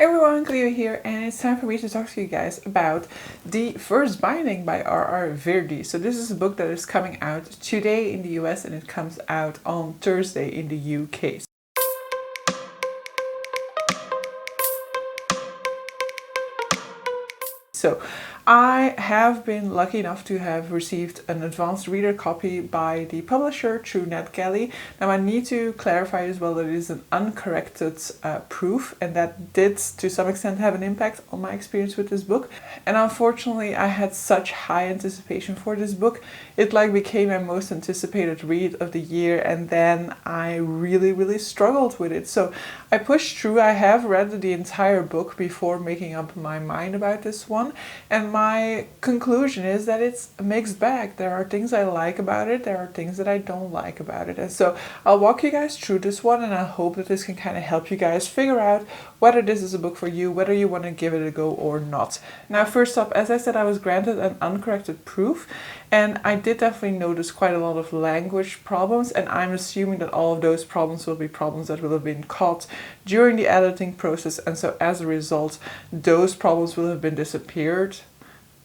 Hey everyone, Cleo here, and it's time for me to talk to you guys about The First Binding by R.R. Virdi. So this is a book that is coming out today in the US and it comes out on Thursday in the UK. So I have been lucky enough to have received an advanced reader copy by the publisher through NetGalley. Now I need to clarify as well that it is an uncorrected proof, and that did to some extent have an impact on my experience with this book. And unfortunately I had such high anticipation for this book. It became my most anticipated read of the year, and then I really struggled with it. So I pushed through. I have read the entire book before making up my mind about this one. And my conclusion is that it's a mixed bag. There are things I like about it, there are things that I don't like about it. And so I'll walk you guys through this one, and I hope that this can kind of help you guys figure out whether this is a book for you, whether you want to give it a go or not. Now, first up, as I said, I was granted an uncorrected proof, and I did definitely notice quite a lot of language problems, and I'm assuming that all of those problems will be problems that will have been caught during the editing process, and so as a result, those problems will have disappeared.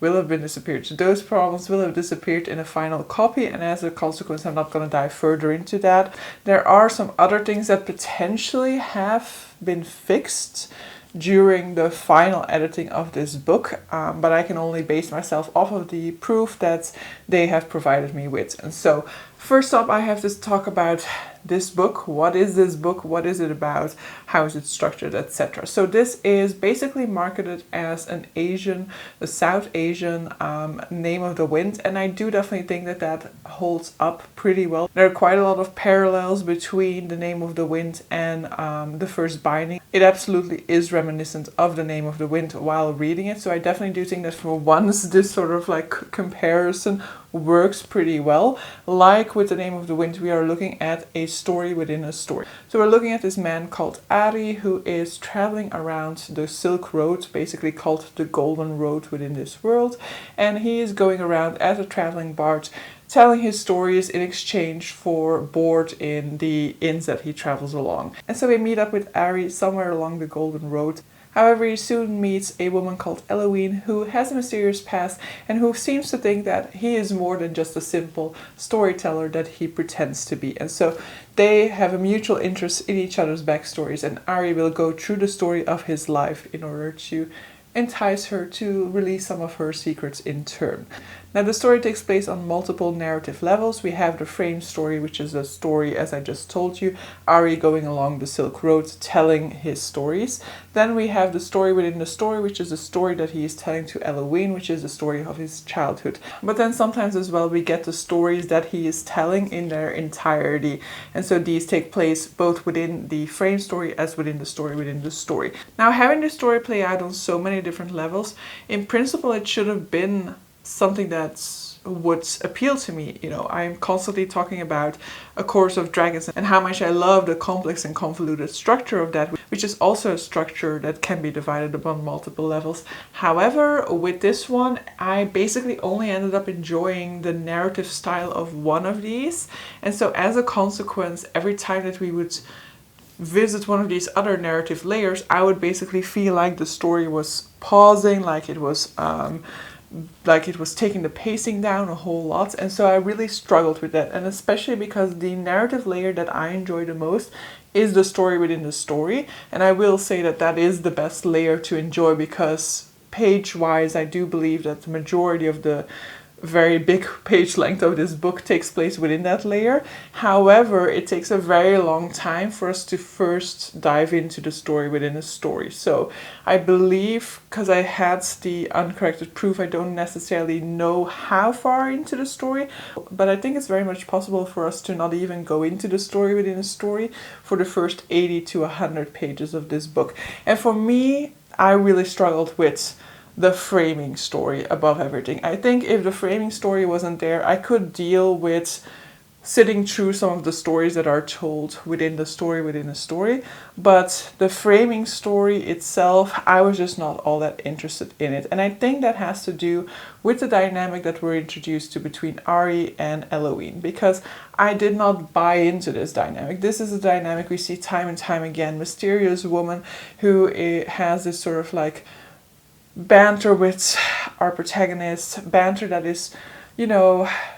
So those problems will have disappeared in a final copy, and as a consequence I'm not going to dive further into that. There are some other things that potentially have been fixed during the final editing of this book, but I can only base myself off of the proof that they have provided me with. And so first up, I have to talk about this book. What is this book? What is it about? How is it structured, etc. So this is basically marketed as a South Asian name of the wind, and I do definitely think that that holds up pretty well. There are quite a lot of parallels between the name of the wind and The First Binding. It absolutely is reminiscent of the name of the wind while reading it, so I definitely do think that for once this sort of comparison works pretty well. Like with the name of the wind, we are looking at a story within a story. So we're looking at this man called Ari who is traveling around the Silk Road, basically called the Golden Road within this world, and he is going around as a traveling bard telling his stories in exchange for board in the inns that he travels along. And so we meet up with Ari somewhere along the Golden Road. However, he soon meets a woman called Eloine who has a mysterious past and who seems to think that he is more than just a simple storyteller that he pretends to be. And so they have a mutual interest in each other's backstories, and Ari will go through the story of his life in order to entice her to release some of her secrets in turn. Now the story takes place on multiple narrative levels. We have the frame story, which is a story, as I just told you, Ari going along the Silk Road telling his stories. Then we have the story within the story, which is a story that he is telling to Eloine, which is the story of his childhood. But then sometimes as well we get the stories that he is telling in their entirety. And so these take place both within the frame story as within the story within the story. Now, having the story play out on so many different levels, in principle it should have been something that would appeal to me. You know, I'm constantly talking about A Chorus of Dragons and how much I love the complex and convoluted structure of that, which is also a structure that can be divided upon multiple levels. However, with this one, I basically only ended up enjoying the narrative style of one of these. And so as a consequence, every time that we would visit one of these other narrative layers, I would basically feel like the story was pausing, like it was taking the pacing down a whole lot. And so I really struggled with that, and especially because the narrative layer that I enjoy the most is the story within the story, and I will say that that is the best layer to enjoy, because page wise I do believe that the majority of the very big page length of this book takes place within that layer. However, it takes a very long time for us to first dive into the story within a story. So I believe, because I had the uncorrected proof, I don't necessarily know how far into the story, but I think it's very much possible for us to not even go into the story within a story for the first 80 to 100 pages of this book. And for me, I really struggled with the framing story above everything. I think if the framing story wasn't there, I could deal with sitting through some of the stories that are told within a story, but the framing story itself, I was just not all that interested in it. And I think that has to do with the dynamic that we're introduced to between Ari and Eloine, because I did not buy into this dynamic. This is a dynamic we see time and time again. Mysterious woman who has this sort of like banter with our protagonist, banter that is,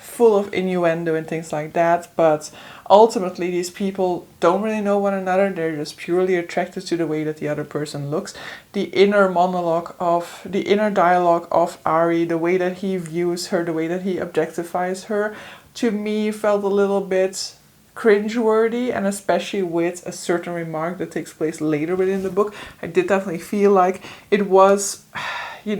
full of innuendo and things like that, but ultimately these people don't really know one another. They're just purely attracted to the way that the other person looks. The inner dialogue of Ari, the way that he views her, the way that he objectifies her, to me felt a little bit cringeworthy, and especially with a certain remark that takes place later within the book, I did definitely feel like it was, it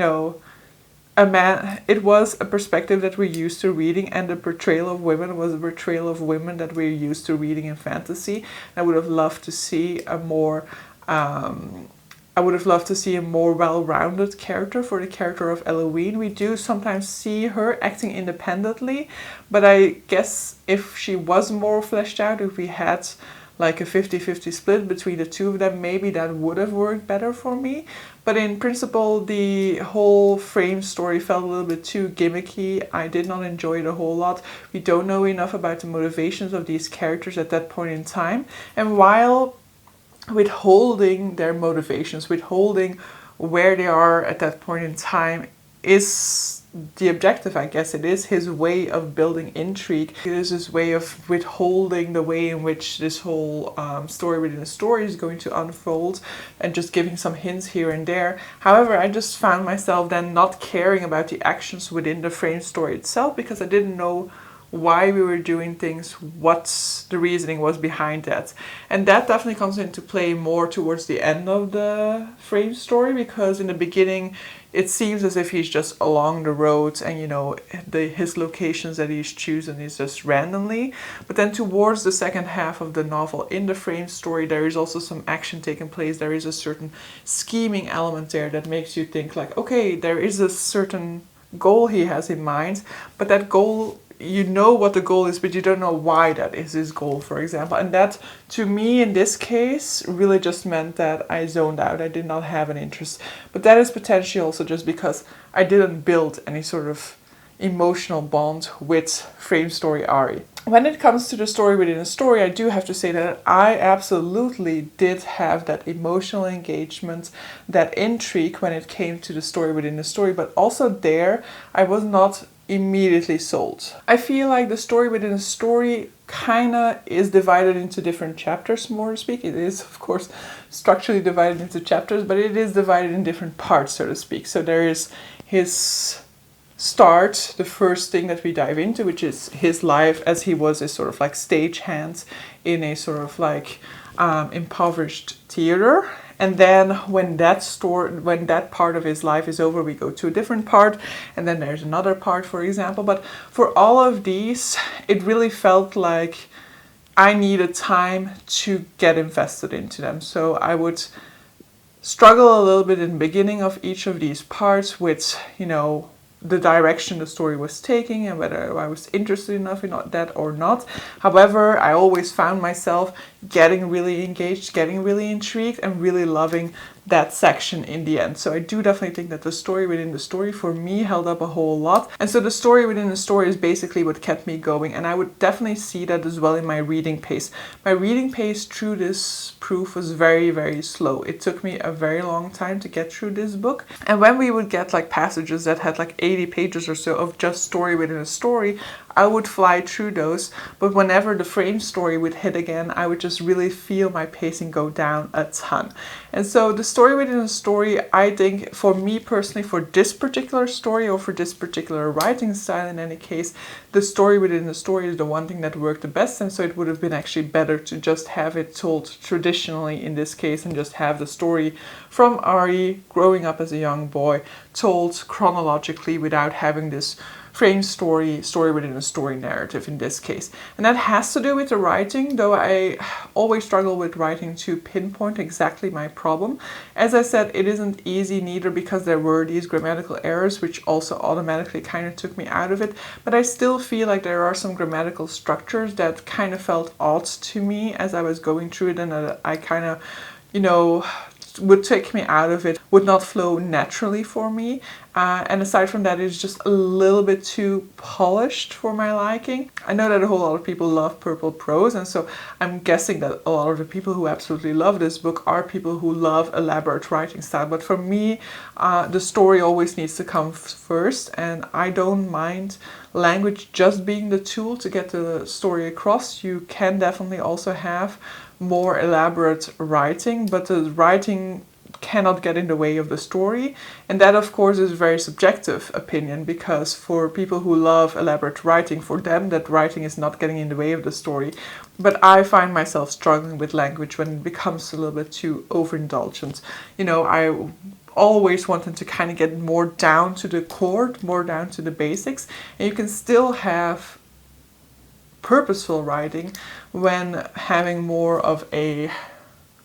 was a perspective that we're used to reading, and the portrayal of women was a portrayal of women that we're used to reading in fantasy. I would have loved to see a more well-rounded character for the character of Eloine. We do sometimes see her acting independently, but I guess if she was more fleshed out, if we had like a 50-50 split between the two of them, maybe that would have worked better for me. But in principle, the whole frame story felt a little bit too gimmicky. I did not enjoy it a whole lot. We don't know enough about the motivations of these characters at that point in time. And while withholding their motivations, withholding where they are at that point in time is the objective, I guess. It is his way of building intrigue. It is his way of withholding the way in which this whole story within a story is going to unfold, and just giving some hints here and there. However, I just found myself then not caring about the actions within the frame story itself, because I didn't know why we were doing things, what the reasoning was behind that. And that definitely comes into play more towards the end of the frame story, because in the beginning it seems as if he's just along the road, and his locations that he's choosing is just randomly. But then towards the second half of the novel, in the frame story, there is also some action taking place. There is a certain scheming element there that makes you think like, okay, there is a certain goal he has in mind, but that goal, you know what the goal is, but you don't know why that is his goal, for example. And that, to me, in this case, really just meant that I zoned out. I did not have an interest. But that is potentially also just because I didn't build any sort of emotional bond with frame story Ari. When it comes to the story within a story, I do have to say that I absolutely did have that emotional engagement, that intrigue when it came to the story within the story, but also there I was not immediately sold. I feel like the story within a story kinda is divided into different chapters, more to speak. It is, of course, structurally divided into chapters, but it is divided in different parts, so to speak. So there is his start, the first thing that we dive into, which is his life as he was a sort of like stagehand in a sort of like impoverished theater. And then when that part of his life is over, we go to a different part, and then there's another part, for example. But for all of these, it really felt like I needed time to get invested into them. So I would struggle a little bit in the beginning of each of these parts with, the direction the story was taking and whether I was interested enough in that or not. However, I always found myself getting really engaged, getting really intrigued, and really loving that section in the end. So I do definitely think that the story within the story for me held up a whole lot. And so the story within the story is basically what kept me going, and I would definitely see that as well in my reading pace. My reading pace through this proof was very, very slow. It took me a very long time to get through this book. And when we would get like passages that had like 80 pages or so of just story within a story, I would fly through those, but whenever the frame story would hit again, I would just really feel my pacing go down a ton. And so the story within a story, I think for me personally, for this particular story or for this particular writing style in any case, the story within the story is the one thing that worked the best. And so it would have been actually better to just have it told traditionally in this case, and just have the story from Ari growing up as a young boy told chronologically without having this frame story within a story narrative in this case. And that has to do with the writing, though I always struggle with writing to pinpoint exactly my problem. As I said, it isn't easy neither because there were these grammatical errors which also automatically kind of took me out of it, but I still feel like there are some grammatical structures that kind of felt odd to me as I was going through it, and I kind of, you know, would take me out of it, would not flow naturally for me. And aside from that, it's just a little bit too polished for my liking. I know that a whole lot of people love purple prose, and so I'm guessing that a lot of the people who absolutely love this book are people who love elaborate writing style. But for me, the story always needs to come first, and I don't mind language just being the tool to get the story across. You can definitely also have more elaborate writing, but the writing cannot get in the way of the story. And that, of course, is a very subjective opinion, because for people who love elaborate writing, for them that writing is not getting in the way of the story. But I find myself struggling with language when it becomes a little bit too overindulgent. You know, I always wanted to kind of get more down to the core, more down to the basics, and you can still have purposeful writing when having more of a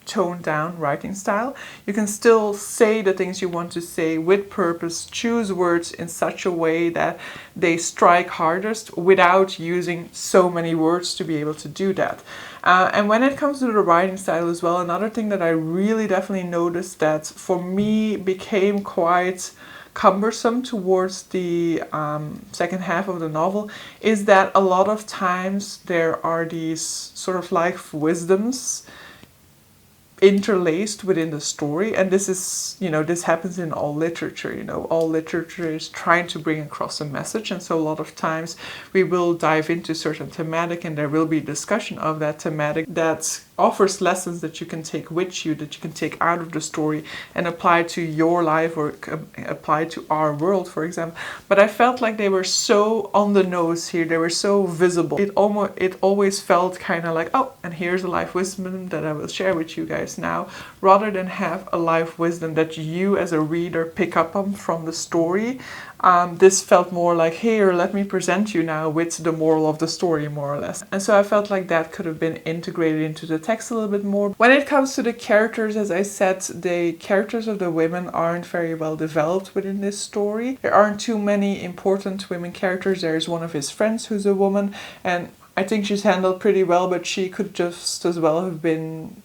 toned down writing style. You can still say the things you want to say with purpose, choose words in such a way that they strike hardest without using so many words to be able to do that. And when it comes to the writing style as well, another thing that I really definitely noticed that for me became quite cumbersome towards the second half of the novel is that a lot of times there are these sort of life wisdoms interlaced within the story, and this is, you know, this happens in all literature. You know, all literature is trying to bring across a message, and so a lot of times we will dive into certain thematic and there will be discussion of that thematic that offers lessons that you can take with you, that you can take out of the story and apply to your life or apply to our world, for example. But I felt like they were so on the nose here, they were so visible. It always felt kind of like, oh, and here's a life wisdom that I will share with you guys now, rather than have a life wisdom that you as a reader pick up on from the story. This felt more like, here, let me present you now with the moral of the story, more or less. And so I felt like that could have been integrated into the text a little bit more. When it comes to the characters, as I said, the characters of the women aren't very well developed within this story. There aren't too many important women characters. There's one of his friends who's a woman, and I think she's handled pretty well, but she could just as well have been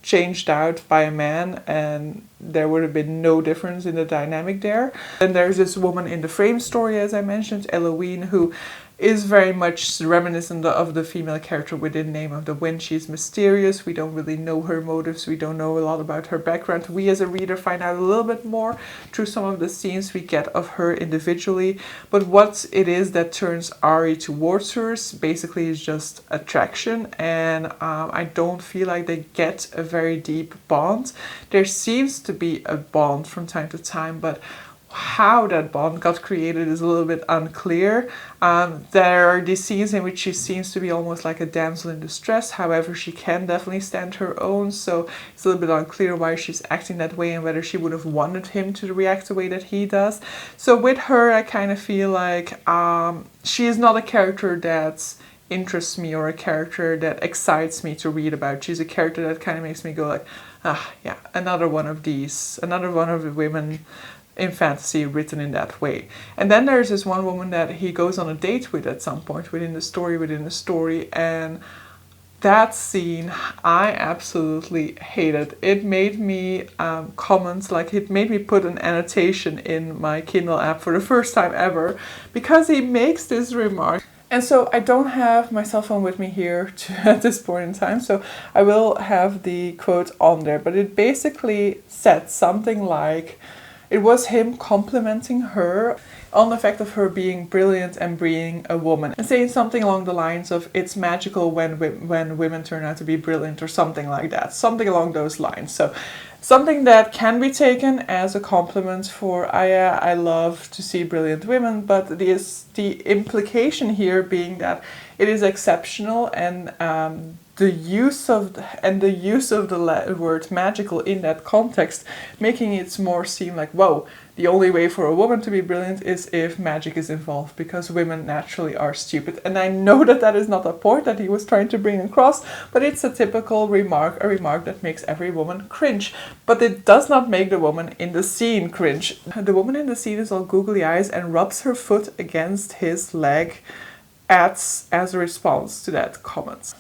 changed out by a man and there would have been no difference in the dynamic there. And there's this woman in the frame story, as I mentioned, Eloise, who is very much reminiscent of the female character within Name of the Wind. She's mysterious. We don't really know her motives. We don't know a lot about her background. We as a reader find out a little bit more through some of the scenes we get of her individually. But what it is that turns Ari towards her basically is just attraction. And I don't feel like they get a very deep bond. There seems to be a bond from time to time, but how that bond got created is a little bit unclear. There are these scenes in which she seems to be almost like a damsel in distress. However, she can definitely stand her own, so it's a little bit unclear why she's acting that way and whether she would have wanted him to react the way that he does. So with her, I kind of feel like she is not a character that interests me or a character that excites me to read about. She's a character that kind of makes me go like, ah, yeah, another one of these, another one of the women in fantasy written in that way. And then there's this one woman that he goes on a date with at some point within the story, and that scene I absolutely hated. It made me comment, like it made me put an annotation in my Kindle app for the first time ever, because he makes this remark. And so I don't have my cell phone with me here at this point in time, so I will have the quote on there, but it basically said something like, it was him complimenting her on the fact of her being brilliant and being a woman, and saying something along the lines of, it's magical when women turn out to be brilliant, or something like that, something along those lines. So something that can be taken as a compliment for, I love to see brilliant women, but the implication here being that it is exceptional, and the use of the word magical in that context, making it more seem like, whoa, the only way for a woman to be brilliant is if magic is involved, because women naturally are stupid. And I know that that is not a point that he was trying to bring across, but it's a typical remark, a remark that makes every woman cringe. But it does not make the woman in the scene cringe. The woman in the scene is all googly eyes and rubs her foot against his leg as a response to that comment.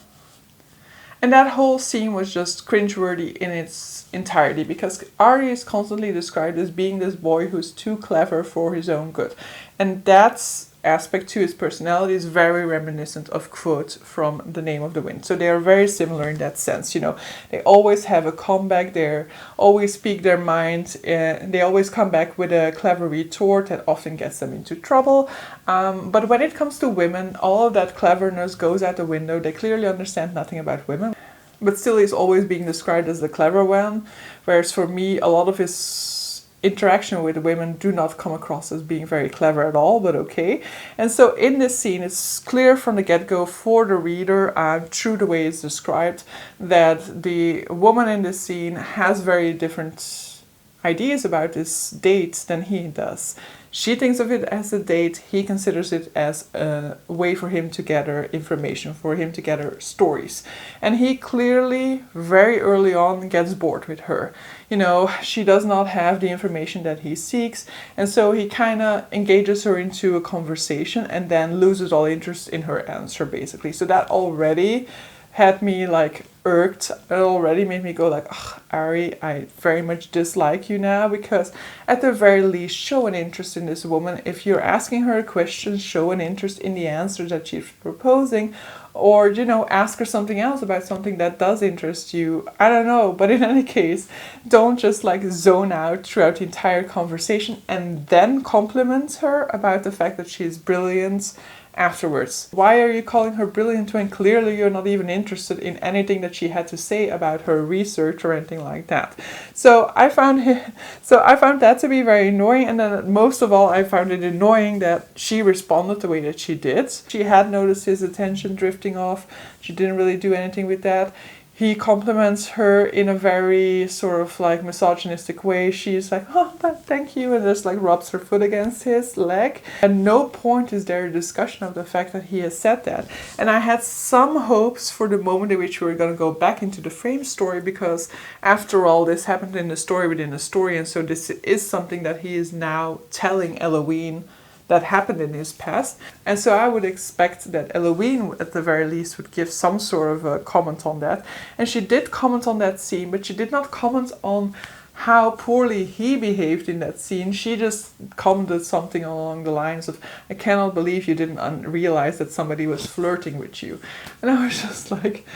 And that whole scene was just cringeworthy in its entirety, because Ari is constantly described as being this boy who's too clever for his own good. And that aspect to his personality is very reminiscent of Quote from The Name of the Wind. So they are very similar in that sense, you know. They always have a comeback, they always speak their mind, they always come back with a clever retort that often gets them into trouble. But when it comes to women, all of that cleverness goes out the window. They clearly understand nothing about women, but still he's always being described as the clever one, whereas for me, a lot of his interaction with women do not come across as being very clever at all, but okay. And so in this scene, it's clear from the get-go for the reader, through the way it's described, that the woman in this scene has very different ideas about this date than he does. She thinks of it as a date, he considers it as a way for him to gather information, for him to gather stories. And he clearly, very early on, gets bored with her. You know, she does not have the information that he seeks, and so he kind of engages her into a conversation and then loses all interest in her answer, basically. So that already had me like irked. It already made me go like, ugh, Ari, I very much dislike you now, because at the very least show an interest in this woman. If you're asking her a question, show an interest in the answer that she's proposing, or, you know, ask her something else about something that does interest you. I don't know, but in any case, don't just like zone out throughout the entire conversation and then compliment her about the fact that she's brilliant afterwards. Why are you calling her brilliant when clearly you're not even interested in anything that she had to say about her research or anything like that? So I found that to be very annoying, and then most of all I found it annoying that she responded the way that she did. She had noticed his attention drifting off. She didn't really do anything with that. He compliments her in a very sort of like misogynistic way. She's like, oh, thank you, and just like rubs her foot against his leg. At no point is there a discussion of the fact that he has said that. And I had some hopes for the moment in which we were going to go back into the frame story, because after all, this happened in the story within the story, and so this is something that he is now telling Eloise that happened in his past. And so I would expect that Eloise at the very least would give some sort of a comment on that. And she did comment on that scene, but she did not comment on how poorly he behaved in that scene. She just commented something along the lines of, I cannot believe you didn't realize that somebody was flirting with you. And I was just like,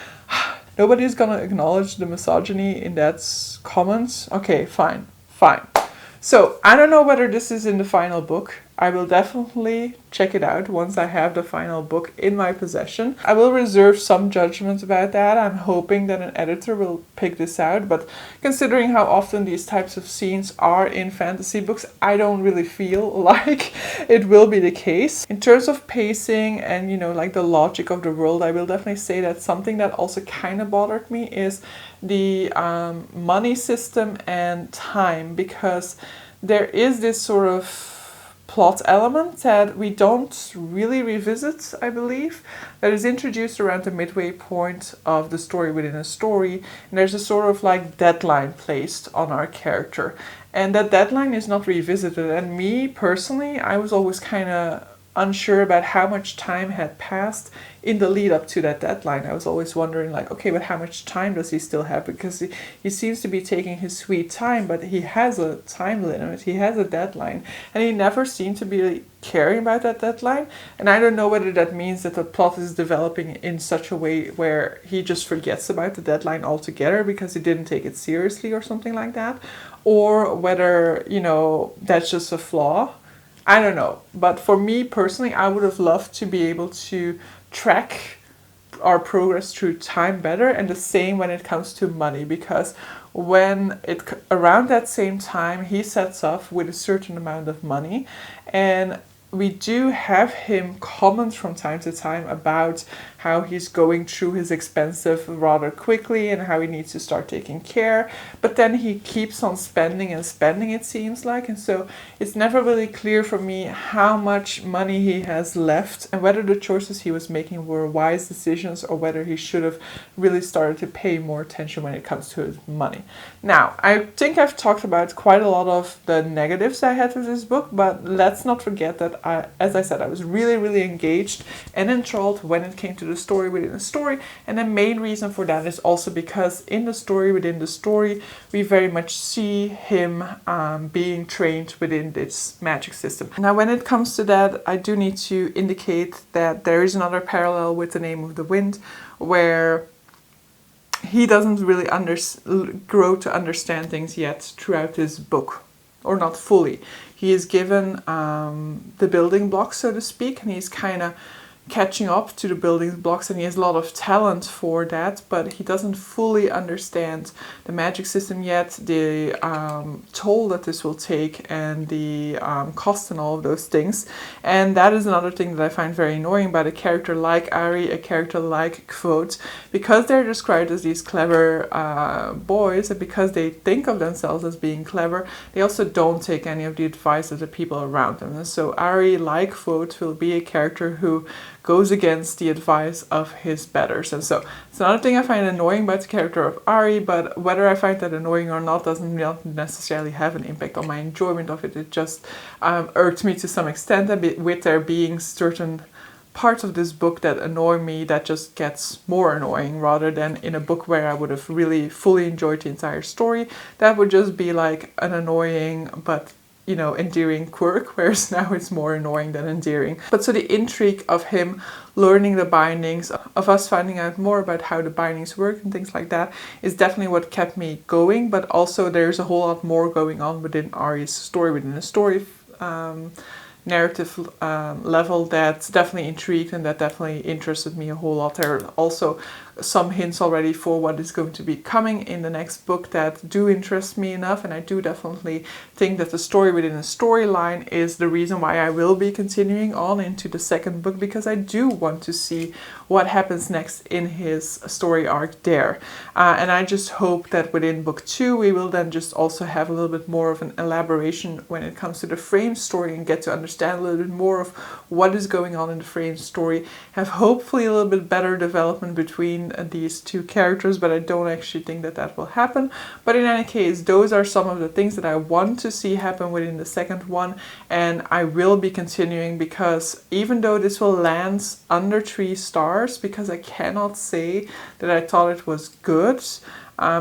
nobody's gonna acknowledge the misogyny in that comment? Okay, fine. So I don't know whether this is in the final book. I will definitely check it out once I have the final book in my possession. I will reserve some judgment about that. I'm hoping that an editor will pick this out, but considering how often these types of scenes are in fantasy books, I don't really feel like it will be the case. In terms of pacing and, you know, like the logic of the world, I will definitely say that something that also kind of bothered me is the money system and time, because there is this sort of plot element that we don't really revisit, I believe, that is introduced around the midway point of the story within a story, and there's a sort of like deadline placed on our character, and that deadline is not revisited. And me personally, I was always kind of unsure about how much time had passed in the lead up to that deadline. I was always wondering like, okay, but how much time does he still have? Because he seems to be taking his sweet time, but he has a time limit, he has a deadline, and he never seemed to be caring about that deadline. And I don't know whether that means that the plot is developing in such a way where he just forgets about the deadline altogether because he didn't take it seriously or something like that, or whether, you know, that's just a flaw. I don't know, but for me personally, I would have loved to be able to track our progress through time better, and the same when it comes to money, because when around that same time he sets off with a certain amount of money, and we do have him comment from time to time about how he's going through his expensive rather quickly and how he needs to start taking care. But then he keeps on spending and spending, it seems like. And so it's never really clear for me how much money he has left and whether the choices he was making were wise decisions or whether he should have really started to pay more attention when it comes to his money. Now, I think I've talked about quite a lot of the negatives I had with this book, but let's not forget that as I said, I was really, really engaged and enthralled when it came to the story within a story. And the main reason for that is also because in the story within the story, we very much see him being trained within this magic system. Now, when it comes to that, I do need to indicate that there is another parallel with The Name of the Wind, where he doesn't really grow to understand things yet throughout this book, or not fully. He is given the building blocks, so to speak, and he's kind of catching up to the building blocks, and he has a lot of talent for that, but he doesn't fully understand the magic system yet, the toll that this will take, and the cost and all of those things. And that is another thing that I find very annoying about a character like Ari, a character like Kvothe, because they're described as these clever boys, and because they think of themselves as being clever, they also don't take any of the advice of the people around them. And so Ari, like Kvothe, will be a character who goes against the advice of his betters. And so it's another thing I find annoying about the character of Ari, but whether I find that annoying or not doesn't necessarily have an impact on my enjoyment of it. It just irked me to some extent a bit, with there being certain parts of this book that annoy me that just gets more annoying, rather than in a book where I would have really fully enjoyed the entire story. That would just be like an annoying but endearing quirk, whereas now it's more annoying than endearing. But so the intrigue of him learning the bindings, of us finding out more about how the bindings work and things like that, is definitely what kept me going. But also there's a whole lot more going on within Ari's story, within the story narrative level, that definitely intrigued and that definitely interested me a whole lot. There are also some hints already for what is going to be coming in the next book that do interest me enough, and I do definitely think that the story within a storyline is the reason why I will be continuing on into the second book, because I do want to see what happens next in his story arc there. And I just hope that within book 2 we will then just also have a little bit more of an elaboration when it comes to the frame story and get to understand a little bit more of what is going on in the frame story, have hopefully a little bit better development between these two characters, but I don't actually think that that will happen. But in any case, those are some of the things that I want to see happen within the second one, and I will be continuing, because even though this will land under 3 stars, because I cannot say that I thought it was good,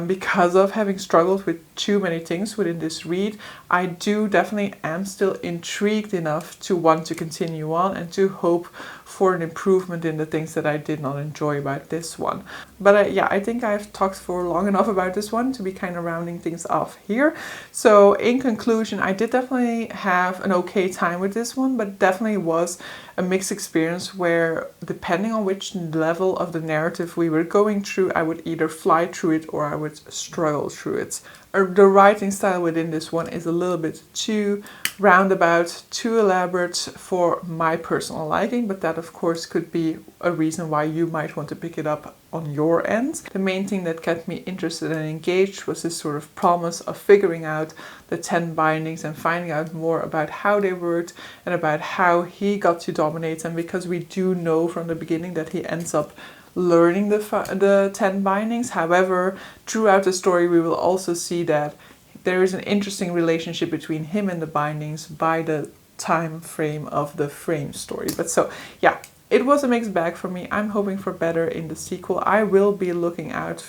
because of having struggled with too many things within this read, I do definitely am still intrigued enough to want to continue on and to hope for an improvement in the things that I did not enjoy about this one. But I think I've talked for long enough about this one to be kind of rounding things off here. So in conclusion, I did definitely have an okay time with this one, but definitely was a mixed experience where, depending on which level of the narrative we were going through, I would either fly through it or I would struggle through it. The writing style within this one is a little bit too roundabout, too elaborate for my personal liking, but that of course could be a reason why you might want to pick it up on your end. The main thing that kept me interested and engaged was this sort of promise of figuring out the 10 bindings and finding out more about how they worked and about how he got to dominate them, because we do know from the beginning that he ends up learning the 10 bindings. However, throughout the story we will also see that there is an interesting relationship between him and the bindings by the time frame of the frame story. But so yeah, it was a mixed bag for me. I'm hoping for better in the sequel. I will be looking out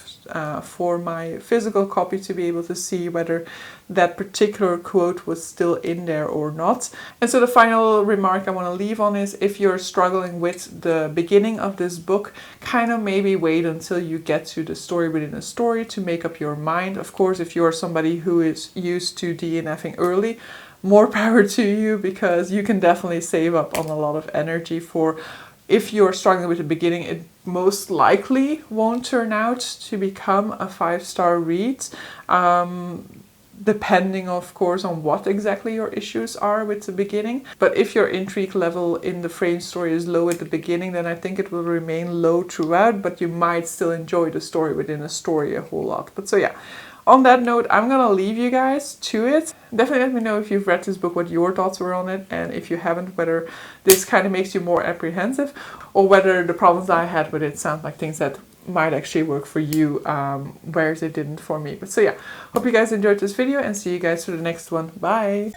for my physical copy to be able to see whether that particular quote was still in there or not. And so the final remark I want to leave on is, if you're struggling with the beginning of this book, kind of maybe wait until you get to the story within a story to make up your mind. Of course, if you're somebody who is used to DNFing early, more power to you, because you can definitely save up on a lot of energy for, if you're struggling with the beginning, it most likely won't turn out to become a 5-star read. depending of course on what exactly your issues are with the beginning. But if your intrigue level in the frame story is low at the beginning, then I think it will remain low throughout, but you might still enjoy the story within a story a whole lot. But so yeah, on that note, I'm gonna leave you guys to it. Definitely let me know if you've read this book, what your thoughts were on it, and if you haven't, whether this kind of makes you more apprehensive, or whether the problems I had with it sound like things that might actually work for you, whereas it didn't for me. But so yeah, hope you guys enjoyed this video, and see you guys for the next one. Bye!